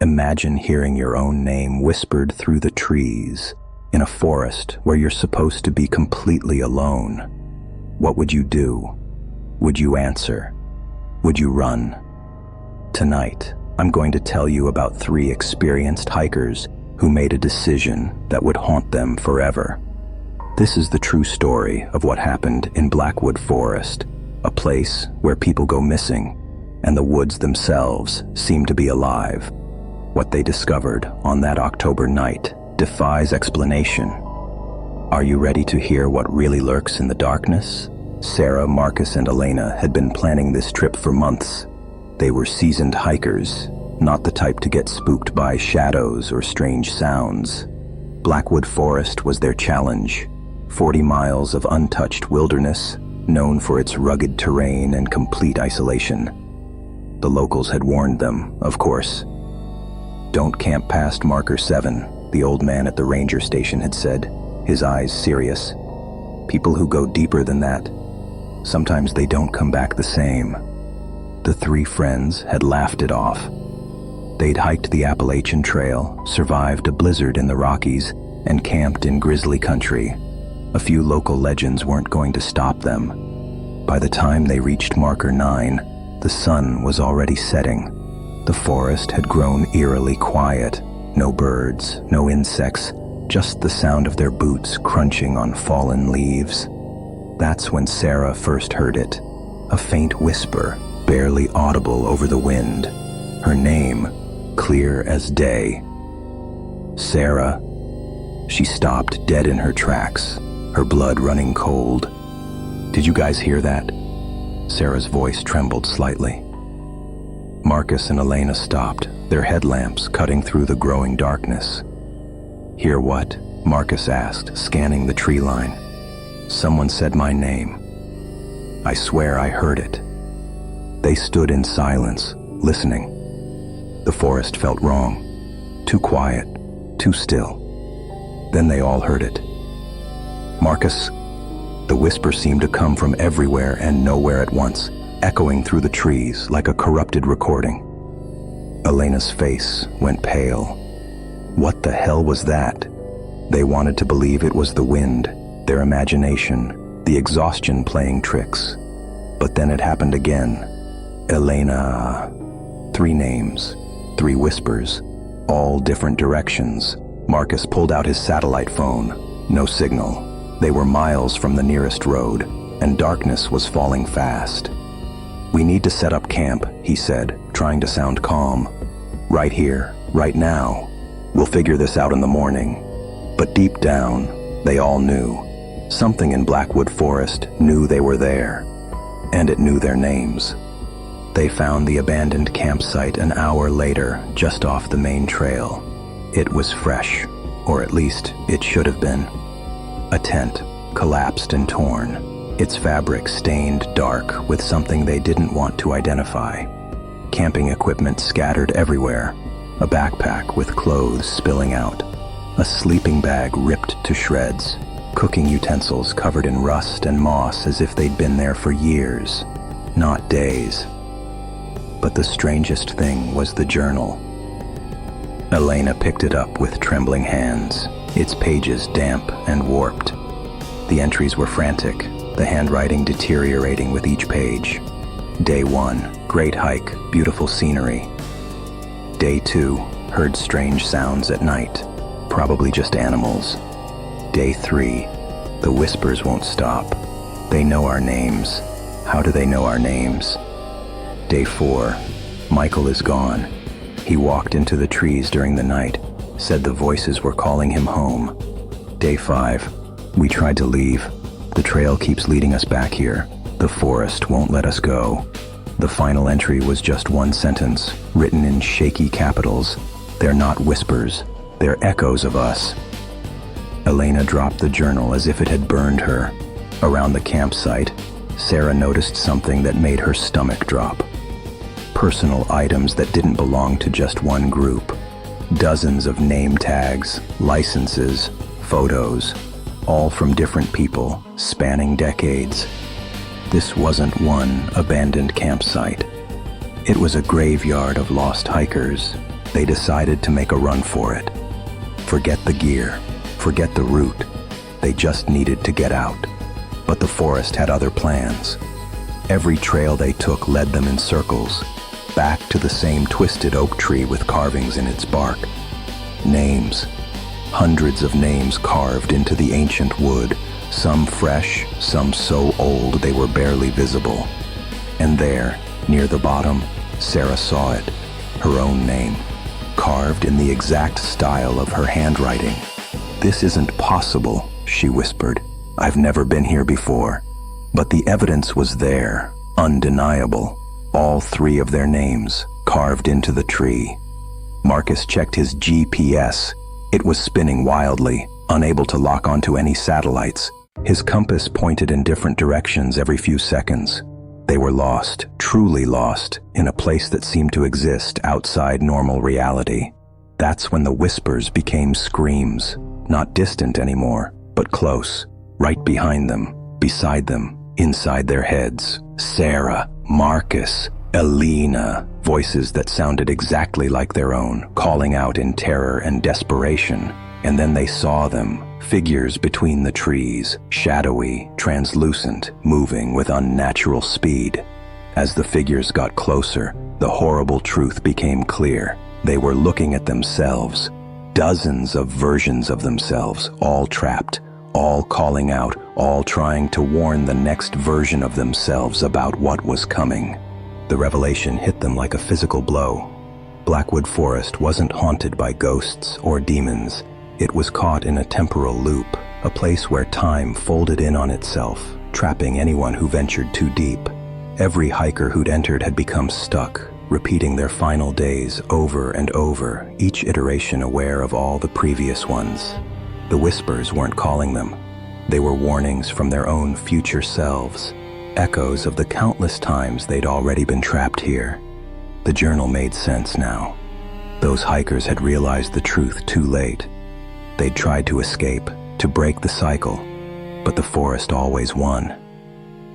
Imagine hearing your own name whispered through the trees in a forest where you're supposed to be completely alone. What would you do? Would you answer? Would you run? Tonight, I'm going to tell you about 3 experienced hikers who made a decision that would haunt them forever. This is the true story of what happened in Blackwood Forest, a place where people go missing and the woods themselves seem to be alive. What they discovered on that October night defies explanation. Are you ready to hear what really lurks in the darkness? Sarah, Marcus, and Elena had been planning this trip for months. They were seasoned hikers, not the type to get spooked by shadows or strange sounds. Blackwood Forest was their challenge, 40 miles of untouched wilderness, known for its rugged terrain and complete isolation. The locals had warned them, of course. "Don't camp past marker 7, the old man at the ranger station had said, his eyes serious. "People who go deeper than that, sometimes they don't come back the same." The 3 friends had laughed it off. They'd hiked the Appalachian Trail, survived a blizzard in the Rockies, and camped in grizzly country. A few local legends weren't going to stop them. By the time they reached marker 9, the sun was already setting. The forest had grown eerily quiet. No birds, no insects, just the sound of their boots crunching on fallen leaves. That's when Sarah first heard it, a faint whisper, barely audible over the wind. Her name, clear as day. Sarah. She stopped dead in her tracks, her blood running cold. "Did you guys hear that?" Sarah's voice trembled slightly. Marcus and Elena stopped, their headlamps cutting through the growing darkness. "Hear what?" Marcus asked, scanning the tree line. "Someone said my name. I swear I heard it." They stood in silence, listening. The forest felt wrong. Too quiet, too still. Then they all heard it. "Marcus." The whisper seemed to come from everywhere and nowhere at once, echoing through the trees like a corrupted recording. Elena's face went pale. What the hell was that? They wanted to believe it was the wind, their imagination, the exhaustion playing tricks. But then it happened again. Elena. 3 names, 3 whispers, all different directions. Marcus pulled out his satellite phone. No signal. They were miles from the nearest road, and darkness was falling fast. "We need to set up camp," he said, trying to sound calm. "Right here, right now. We'll figure this out in the morning." But deep down, they all knew. Something in Blackwood Forest knew they were there, and it knew their names. They found the abandoned campsite an hour later, just off the main trail. It was fresh, or at least it should have been. A tent, collapsed and torn, its fabric stained dark with something they didn't want to identify. Camping equipment scattered everywhere, a backpack with clothes spilling out, a sleeping bag ripped to shreds, cooking utensils covered in rust and moss as if they'd been there for years, not days. But the strangest thing was the journal. Elena picked it up with trembling hands, its pages damp and warped. The entries were frantic, the handwriting deteriorating with each page. Day 1, great hike, beautiful scenery. Day 2, heard strange sounds at night, probably just animals. Day 3, the whispers won't stop. They know our names. How do they know our names? Day 4, Michael is gone. He walked into the trees during the night, said the voices were calling him home. Day 5, we tried to leave. The trail keeps leading us back here. The forest won't let us go. The final entry was just one sentence, written in shaky capitals. They're not whispers, they're echoes of us. Elena dropped the journal as if it had burned her. Around the campsite, Sarah noticed something that made her stomach drop. Personal items that didn't belong to just one group. Dozens of name tags, licenses, photos, all from different people, spanning decades. This wasn't one abandoned campsite. It was a graveyard of lost hikers, They decided to make a run for it. Forget the gear, forget the route. They just needed to get out. But the forest had other plans. Every trail they took led them in circles, back to the same twisted oak tree with carvings in its bark. Names. Hundreds of names carved into the ancient wood, some fresh, some so old they were barely visible. And there, near the bottom, Sarah saw it, her own name, carved in the exact style of her handwriting. "This isn't possible," she whispered. "I've never been here before." But the evidence was there, undeniable. All three of their names, carved into the tree. Marcus checked his GPS. It was spinning wildly, unable to lock onto any satellites. His compass pointed in different directions every few seconds. They were lost, truly lost, in a place that seemed to exist outside normal reality. That's when the whispers became screams, not distant anymore, but close, right behind them, beside them, inside their heads. Sarah, Marcus, Elena, voices that sounded exactly like their own, calling out in terror and desperation. And then they saw them, figures between the trees, shadowy, translucent, moving with unnatural speed. As the figures got closer, the horrible truth became clear. They were looking at themselves, dozens of versions of themselves, all trapped, all calling out, all trying to warn the next version of themselves about what was coming. The revelation hit them like a physical blow. Blackwood Forest wasn't haunted by ghosts or demons. It was caught in a temporal loop, a place where time folded in on itself, trapping anyone who ventured too deep. Every hiker who'd entered had become stuck, repeating their final days over and over, each iteration aware of all the previous ones. The whispers weren't calling them. They were warnings from their own future selves, echoes of the countless times they'd already been trapped here. The journal made sense now. Those hikers had realized the truth too late. They'd tried to escape, to break the cycle, but the forest always won.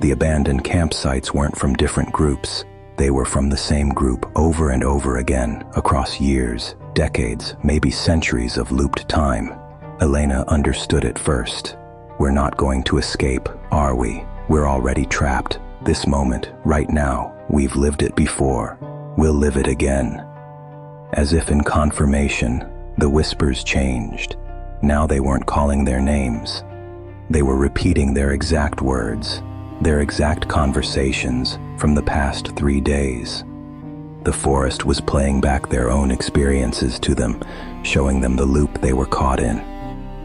The abandoned campsites weren't from different groups. They were from the same group over and over again, across years, decades, maybe centuries of looped time. Elena understood it first. We're not going to escape, are we? We're already trapped. This moment, right now, we've lived it before. We'll live it again. As if in confirmation, the whispers changed. Now they weren't calling their names. They were repeating their exact words, their exact conversations from the past 3 days. The forest was playing back their own experiences to them, showing them the loop they were caught in.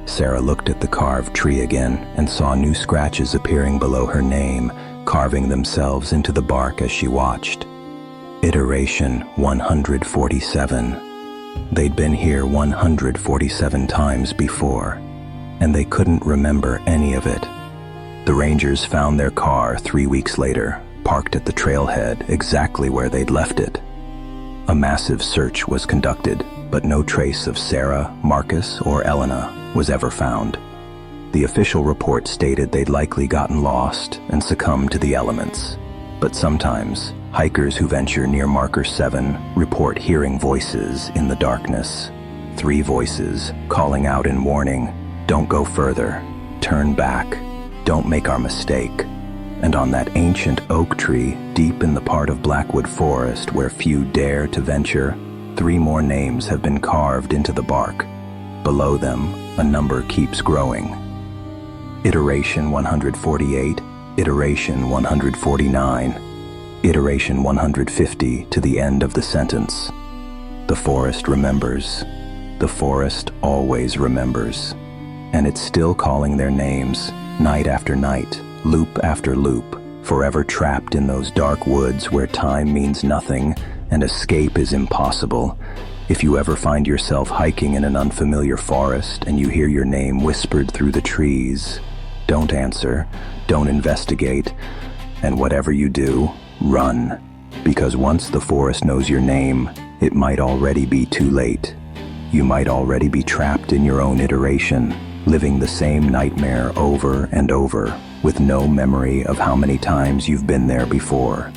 Sarah looked at the carved tree again and saw new scratches appearing below her name, carving themselves into the bark as she watched. Iteration 147. They'd been here 147 times before, and they couldn't remember any of it. The rangers found their car 3 weeks later, parked at the trailhead exactly where they'd left it. A massive search was conducted, but no trace of Sarah, Marcus, or Elena was ever found. The official report stated they'd likely gotten lost and succumbed to the elements. But sometimes, hikers who venture near Marker 7 report hearing voices in the darkness. 3 voices calling out in warning, "Don't go further, turn back, don't make our mistake." And on that ancient oak tree, deep in the part of Blackwood Forest where few dare to venture, 3 more names have been carved into the bark. Below them, a number keeps growing. Iteration 148, Iteration 149, Iteration 150 to the end of the sentence. The forest remembers. The forest always remembers. And it's still calling their names, night after night, loop after loop, forever trapped in those dark woods where time means nothing and escape is impossible. If you ever find yourself hiking in an unfamiliar forest and you hear your name whispered through the trees, don't answer, don't investigate, and whatever you do, run. Because once the forest knows your name, it might already be too late. You might already be trapped in your own iteration, living the same nightmare over and over, with no memory of how many times you've been there before.